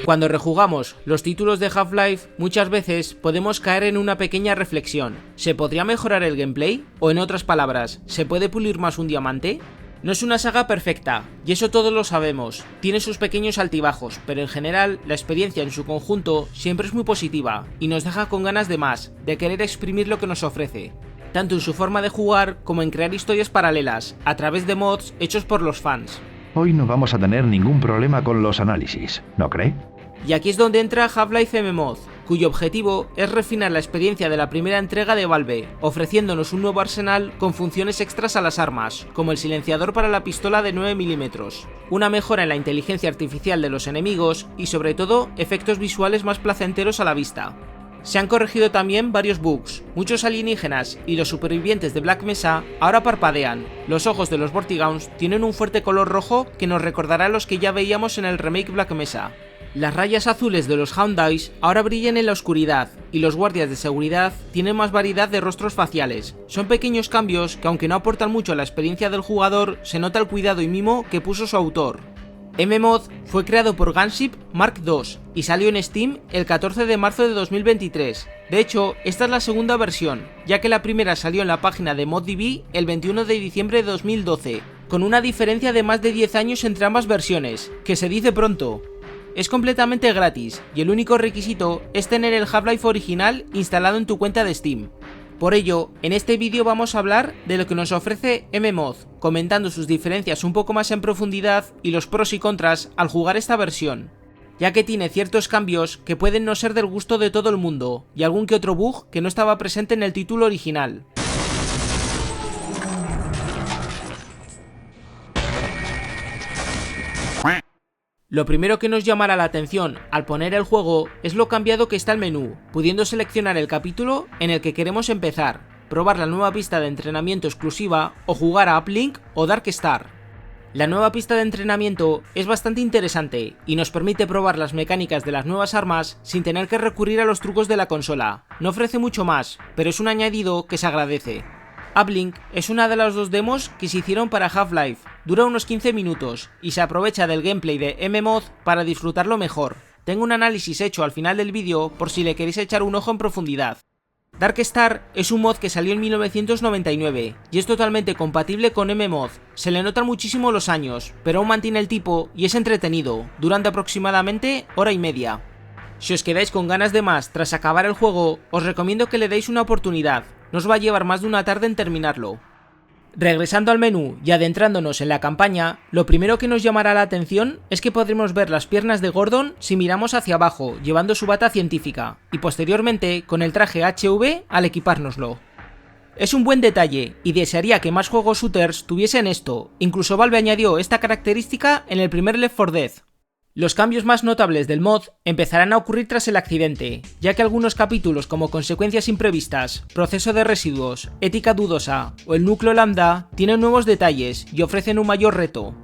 Cuando rejugamos los títulos de Half-Life, muchas veces podemos caer en una pequeña reflexión. ¿Se podría mejorar el gameplay? O en otras palabras, ¿se puede pulir más un diamante? No es una saga perfecta, y eso todos lo sabemos, tiene sus pequeños altibajos, pero en general la experiencia en su conjunto siempre es muy positiva, y nos deja con ganas de más, de querer exprimir lo que nos ofrece, tanto en su forma de jugar como en crear historias paralelas, a través de mods hechos por los fans. Hoy no vamos a tener ningún problema con los análisis, ¿no cree? Y aquí es donde entra Half-Life MMod, cuyo objetivo es refinar la experiencia de la primera entrega de Valve, ofreciéndonos un nuevo arsenal con funciones extras a las armas, como el silenciador para la pistola de 9 mm, una mejora en la inteligencia artificial de los enemigos y sobre todo efectos visuales más placenteros a la vista. Se han corregido también varios bugs, muchos alienígenas y los supervivientes de Black Mesa ahora parpadean, los ojos de los Vortigaunts tienen un fuerte color rojo que nos recordará a los que ya veíamos en el remake Black Mesa. Las rayas azules de los Houndies ahora brillan en la oscuridad y los guardias de seguridad tienen más variedad de rostros faciales. Son pequeños cambios que, aunque no aportan mucho a la experiencia del jugador, se nota el cuidado y mimo que puso su autor. MMod fue creado por Gunship Mark II y salió en Steam el 14 de marzo de 2023. De hecho, esta es la segunda versión, ya que la primera salió en la página de ModDB el 21 de diciembre de 2012, con una diferencia de más de 10 años entre ambas versiones, que se dice pronto. Es completamente gratis y el único requisito es tener el Half-Life original instalado en tu cuenta de Steam. Por ello, en este vídeo vamos a hablar de lo que nos ofrece MMod, comentando sus diferencias un poco más en profundidad y los pros y contras al jugar esta versión, ya que tiene ciertos cambios que pueden no ser del gusto de todo el mundo y algún que otro bug que no estaba presente en el título original. Lo primero que nos llamará la atención al poner el juego es lo cambiado que está el menú, pudiendo seleccionar el capítulo en el que queremos empezar, probar la nueva pista de entrenamiento exclusiva o jugar a Uplink o Dark Star. La nueva pista de entrenamiento es bastante interesante y nos permite probar las mecánicas de las nuevas armas sin tener que recurrir a los trucos de la consola. No ofrece mucho más, pero es un añadido que se agradece. Uplink es una de las dos demos que se hicieron para Half-Life, dura unos 15 minutos y se aprovecha del gameplay de MMod para disfrutarlo mejor. Tengo un análisis hecho al final del vídeo por si le queréis echar un ojo en profundidad. Dark Star es un mod que salió en 1999 y es totalmente compatible con MMod, se le notan muchísimo los años, pero aún mantiene el tipo y es entretenido, durante aproximadamente hora y media. Si os quedáis con ganas de más tras acabar el juego, os recomiendo que le deis una oportunidad, no os va a llevar más de una tarde en terminarlo. Regresando al menú y adentrándonos en la campaña, lo primero que nos llamará la atención es que podremos ver las piernas de Gordon si miramos hacia abajo, llevando su bata científica, y posteriormente con el traje HV al equipárnoslo. Es un buen detalle, y desearía que más juegos shooters tuviesen esto, incluso Valve añadió esta característica en el primer Left 4 Dead. Los cambios más notables del mod empezarán a ocurrir tras el accidente, ya que algunos capítulos como consecuencias imprevistas, proceso de residuos, ética dudosa o el núcleo lambda tienen nuevos detalles y ofrecen un mayor reto.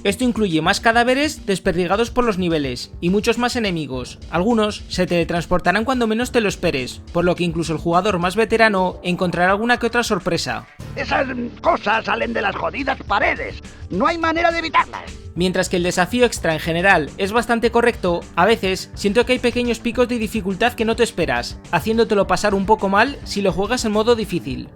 Esto incluye más cadáveres desperdigados por los niveles y muchos más enemigos. Algunos se teletransportarán cuando menos te lo esperes, por lo que incluso el jugador más veterano encontrará alguna que otra sorpresa. Esas cosas salen de las jodidas paredes, no hay manera de evitarlas. Mientras que el desafío extra en general es bastante correcto, a veces siento que hay pequeños picos de dificultad que no te esperas, haciéndotelo pasar un poco mal si lo juegas en modo difícil.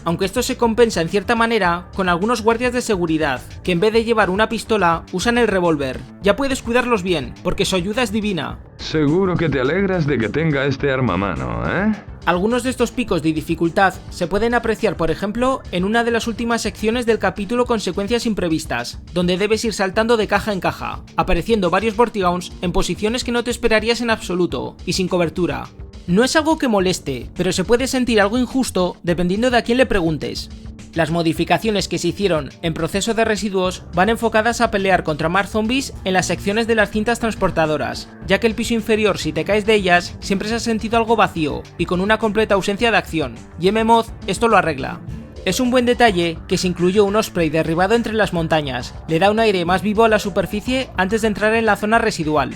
Aunque esto se compensa en cierta manera con algunos guardias de seguridad, que en vez de llevar una pistola usan el revólver. Ya puedes cuidarlos bien, porque su ayuda es divina. Seguro que te alegras de que tenga este arma a mano, ¿eh? Algunos de estos picos de dificultad se pueden apreciar, por ejemplo, en una de las últimas secciones del capítulo Consecuencias imprevistas, donde debes ir saltando de caja en caja, apareciendo varios Vortigaunts en posiciones que no te esperarías en absoluto, y sin cobertura. No es algo que moleste, pero se puede sentir algo injusto dependiendo de a quién le preguntes. Las modificaciones que se hicieron en proceso de residuos van enfocadas a pelear contra más zombies en las secciones de las cintas transportadoras, ya que el piso inferior, si te caes de ellas, siempre se ha sentido algo vacío y con una completa ausencia de acción, y MMod esto lo arregla. Es un buen detalle que se incluyó un Osprey derribado entre las montañas, le da un aire más vivo a la superficie antes de entrar en la zona residual.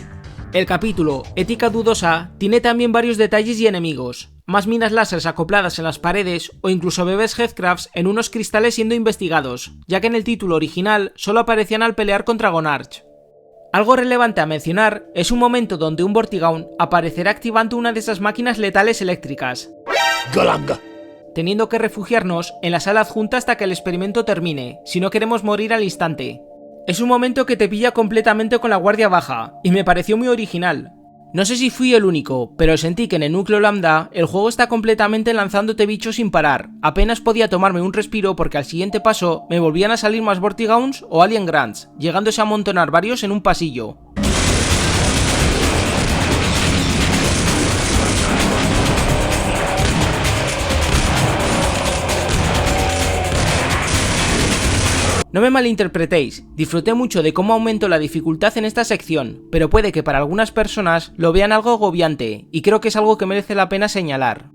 El capítulo Ética dudosa tiene también varios detalles y enemigos, más minas láseres acopladas en las paredes o incluso bebés Headcrafts en unos cristales siendo investigados, ya que en el título original solo aparecían al pelear contra Gonarch. Algo relevante a mencionar es un momento donde un Vortigaun aparecerá activando una de esas máquinas letales eléctricas, Galanga. teniendo que refugiarnos en la sala adjunta hasta que el experimento termine, si no queremos morir al instante. Es un momento que te pilla completamente con la guardia baja, y me pareció muy original. No sé si fui el único, pero sentí que en el núcleo lambda el juego está completamente lanzándote bichos sin parar. Apenas podía tomarme un respiro porque al siguiente paso me volvían a salir más Vortigauns o Alien Grunts, llegándose a amontonar varios en un pasillo. No me malinterpretéis, disfruté mucho de cómo aumentó la dificultad en esta sección, pero puede que para algunas personas lo vean algo agobiante, y creo que es algo que merece la pena señalar.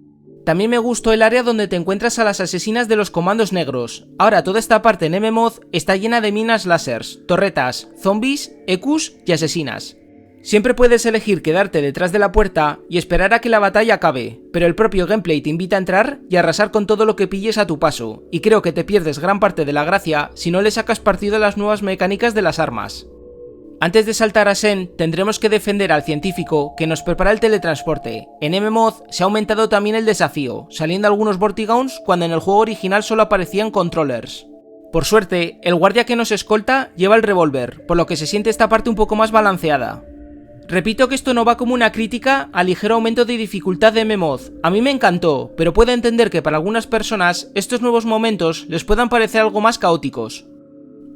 También me gustó el área donde te encuentras a las asesinas de los comandos negros. Ahora toda esta parte en M-Mod está llena de minas lásers, torretas, zombies, EQs y asesinas. Siempre puedes elegir quedarte detrás de la puerta y esperar a que la batalla acabe, pero el propio gameplay te invita a entrar y arrasar con todo lo que pilles a tu paso, y creo que te pierdes gran parte de la gracia si no le sacas partido a las nuevas mecánicas de las armas. Antes de saltar a Xen, tendremos que defender al científico que nos prepara el teletransporte. En M-Mod se ha aumentado también el desafío, saliendo algunos Vortigauns cuando en el juego original solo aparecían controllers. Por suerte, el guardia que nos escolta lleva el revólver, por lo que se siente esta parte un poco más balanceada. Repito que esto no va como una crítica al ligero aumento de dificultad de M-Mod. A mí me encantó, pero puedo entender que para algunas personas estos nuevos momentos les puedan parecer algo más caóticos.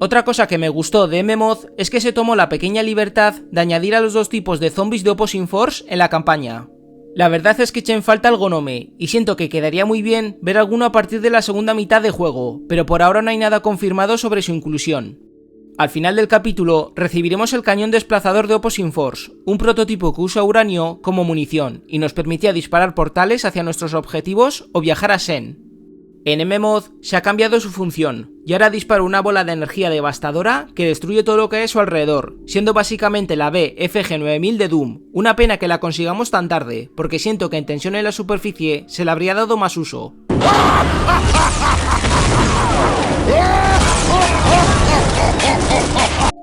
Otra cosa que me gustó de M-Mod es que se tomó la pequeña libertad de añadir a los dos tipos de zombies de Opposing Force en la campaña. La verdad es que eché en falta algo Gnome, y siento que quedaría muy bien ver alguno a partir de la segunda mitad de juego, pero por ahora no hay nada confirmado sobre su inclusión. Al final del capítulo recibiremos el cañón desplazador de Opposing Force, un prototipo que usa uranio como munición y nos permitía disparar portales hacia nuestros objetivos o viajar a Xen. En M-Mod se ha cambiado su función y ahora dispara una bola de energía devastadora que destruye todo lo que hay a su alrededor, siendo básicamente la BFG-9000 de Doom. Una pena que la consigamos tan tarde, porque siento que en tensión en la superficie se le habría dado más uso.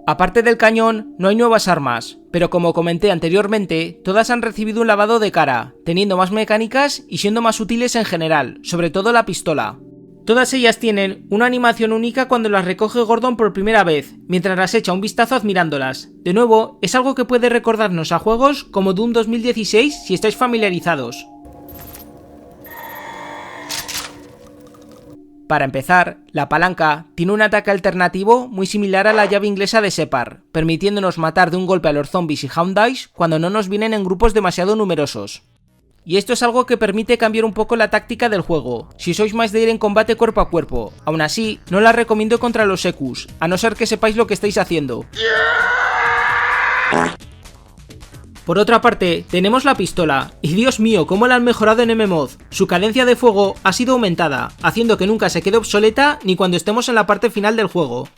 Aparte del cañón, no hay nuevas armas, pero como comenté anteriormente, todas han recibido un lavado de cara, teniendo más mecánicas y siendo más útiles en general, sobre todo la pistola. Todas ellas tienen una animación única cuando las recoge Gordon por primera vez, mientras las echa un vistazo admirándolas. De nuevo, es algo que puede recordarnos a juegos como Doom 2016 si estáis familiarizados. Para empezar, la palanca tiene un ataque alternativo muy similar a la llave inglesa de Separ, permitiéndonos matar de un golpe a los zombies y Houndice cuando no nos vienen en grupos demasiado numerosos. Y esto es algo que permite cambiar un poco la táctica del juego, si sois más de ir en combate cuerpo a cuerpo. Aún así, no la recomiendo contra los EQs, a no ser que sepáis lo que estáis haciendo. Por otra parte, tenemos la pistola, y Dios mío, cómo la han mejorado en M-Mod. Su cadencia de fuego ha sido aumentada, haciendo que nunca se quede obsoleta ni cuando estemos en la parte final del juego.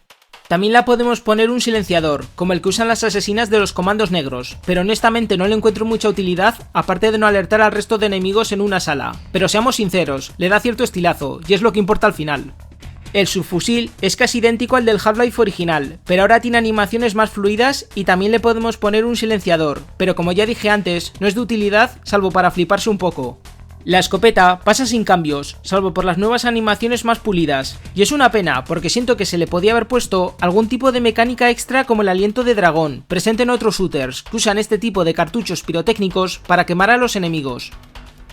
También la podemos poner un silenciador, como el que usan las asesinas de los comandos negros, pero honestamente no le encuentro mucha utilidad, aparte de no alertar al resto de enemigos en una sala. Pero seamos sinceros, le da cierto estilazo, y es lo que importa al final. El subfusil es casi idéntico al del Half-Life original, pero ahora tiene animaciones más fluidas y también le podemos poner un silenciador, pero como ya dije antes, no es de utilidad salvo para fliparse un poco. La escopeta pasa sin cambios, salvo por las nuevas animaciones más pulidas, y es una pena porque siento que se le podía haber puesto algún tipo de mecánica extra como el aliento de dragón, presente en otros shooters, que usan este tipo de cartuchos pirotécnicos para quemar a los enemigos.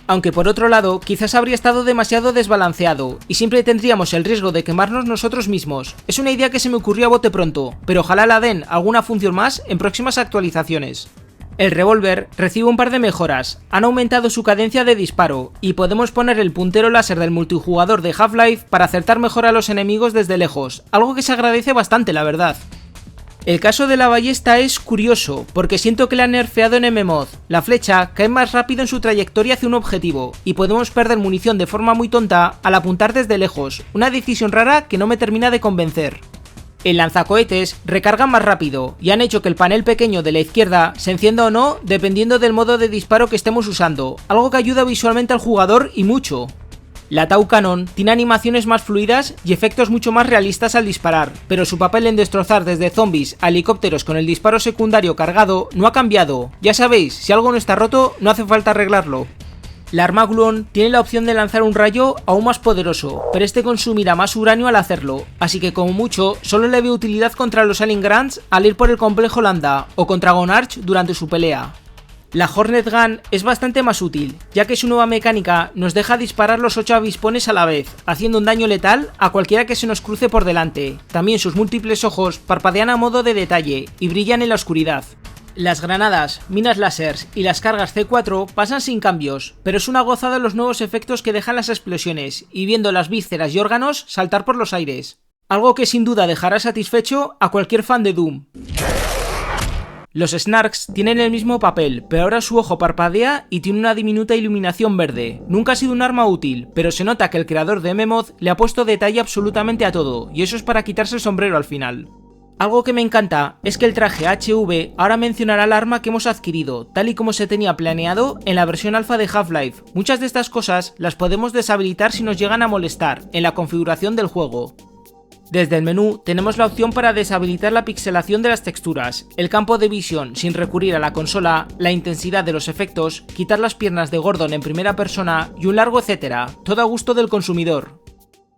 Aunque por otro lado, quizás habría estado demasiado desbalanceado, y siempre tendríamos el riesgo de quemarnos nosotros mismos. Es una idea que se me ocurrió a bote pronto, pero ojalá la den alguna función más en próximas actualizaciones. El revólver recibe un par de mejoras, han aumentado su cadencia de disparo, y podemos poner el puntero láser del multijugador de Half-Life para acertar mejor a los enemigos desde lejos, algo que se agradece bastante la verdad. El caso de la ballesta es curioso, porque siento que la han nerfeado en M-Mod. La flecha cae más rápido en su trayectoria hacia un objetivo, y podemos perder munición de forma muy tonta al apuntar desde lejos, una decisión rara que no me termina de convencer. El lanzacohetes recarga más rápido, y han hecho que el panel pequeño de la izquierda se encienda o no dependiendo del modo de disparo que estemos usando, algo que ayuda visualmente al jugador y mucho. La Tau Cannon tiene animaciones más fluidas y efectos mucho más realistas al disparar, pero su papel en destrozar desde zombies a helicópteros con el disparo secundario cargado no ha cambiado. Ya sabéis, si algo no está roto, no hace falta arreglarlo. La arma Gluon tiene la opción de lanzar un rayo aún más poderoso, pero este consumirá más uranio al hacerlo, así que como mucho solo le veo utilidad contra los Alien Grunts al ir por el complejo Lambda o contra Gonarch durante su pelea. La Hornet Gun es bastante más útil, ya que su nueva mecánica nos deja disparar los 8 avispones a la vez, haciendo un daño letal a cualquiera que se nos cruce por delante. También sus múltiples ojos parpadean a modo de detalle y brillan en la oscuridad. Las granadas, minas láseres y las cargas C4 pasan sin cambios, pero es una gozada los nuevos efectos que dejan las explosiones y viendo las vísceras y órganos saltar por los aires. Algo que sin duda dejará satisfecho a cualquier fan de Doom. Los Snarks tienen el mismo papel, pero ahora su ojo parpadea y tiene una diminuta iluminación verde. Nunca ha sido un arma útil, pero se nota que el creador de MMOD le ha puesto detalle absolutamente a todo, y eso es para quitarse el sombrero al final. Algo que me encanta es que el traje HV ahora mencionará el arma que hemos adquirido, tal y como se tenía planeado en la versión alfa de Half-Life. Muchas de estas cosas las podemos deshabilitar si nos llegan a molestar en la configuración del juego. Desde el menú tenemos la opción para deshabilitar la pixelación de las texturas, el campo de visión sin recurrir a la consola, la intensidad de los efectos, quitar las piernas de Gordon en primera persona y un largo etcétera, todo a gusto del consumidor.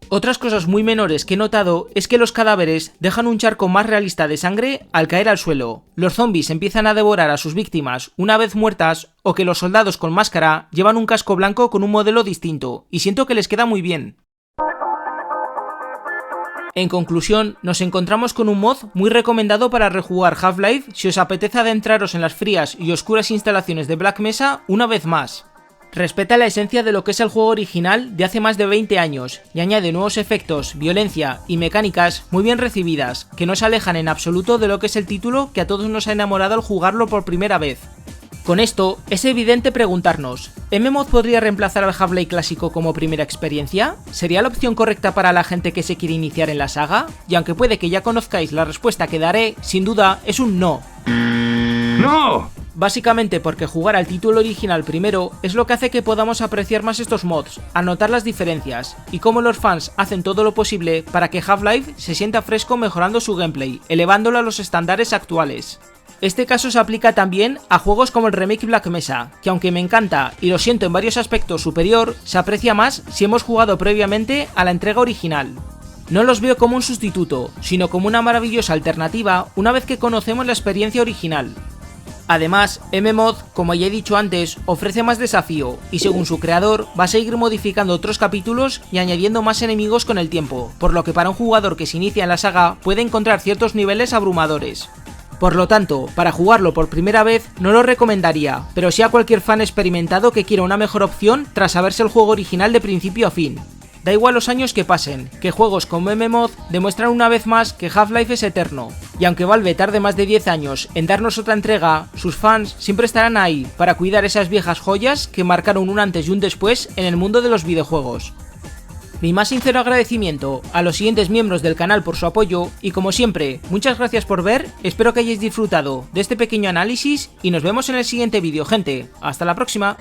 Otras cosas muy menores que he notado es que los cadáveres dejan un charco más realista de sangre al caer al suelo, los zombies empiezan a devorar a sus víctimas una vez muertas o que los soldados con máscara llevan un casco blanco con un modelo distinto y siento que les queda muy bien. En conclusión, nos encontramos con un mod muy recomendado para rejugar Half-Life si os apetece adentraros en las frías y oscuras instalaciones de Black Mesa una vez más. Respeta la esencia de lo que es el juego original de hace más de 20 años y añade nuevos efectos, violencia y mecánicas muy bien recibidas, que no se alejan en absoluto de lo que es el título que a todos nos ha enamorado al jugarlo por primera vez. Con esto, es evidente preguntarnos, ¿MMOD podría reemplazar al Half-Life clásico como primera experiencia? ¿Sería la opción correcta para la gente que se quiere iniciar en la saga? Y aunque puede que ya conozcáis la respuesta que daré, sin duda es un no. ¡No! Básicamente porque jugar al título original primero es lo que hace que podamos apreciar más estos mods, anotar las diferencias, y cómo los fans hacen todo lo posible para que Half-Life se sienta fresco mejorando su gameplay, elevándolo a los estándares actuales. Este caso se aplica también a juegos como el remake Black Mesa, que aunque me encanta y lo siento en varios aspectos superior, se aprecia más si hemos jugado previamente a la entrega original. No los veo como un sustituto, sino como una maravillosa alternativa una vez que conocemos la experiencia original. Además, MMOD, como ya he dicho antes, ofrece más desafío y según su creador va a seguir modificando otros capítulos y añadiendo más enemigos con el tiempo, por lo que para un jugador que se inicia en la saga puede encontrar ciertos niveles abrumadores. Por lo tanto, para jugarlo por primera vez no lo recomendaría, pero sí a cualquier fan experimentado que quiera una mejor opción tras saberse el juego original de principio a fin. Da igual los años que pasen, que juegos como MMOD demuestran una vez más que Half-Life es eterno, y aunque Valve tarde más de 10 años en darnos otra entrega, sus fans siempre estarán ahí para cuidar esas viejas joyas que marcaron un antes y un después en el mundo de los videojuegos. Mi más sincero agradecimiento a los siguientes miembros del canal por su apoyo y como siempre, muchas gracias por ver, espero que hayáis disfrutado de este pequeño análisis y nos vemos en el siguiente vídeo, gente. Hasta la próxima.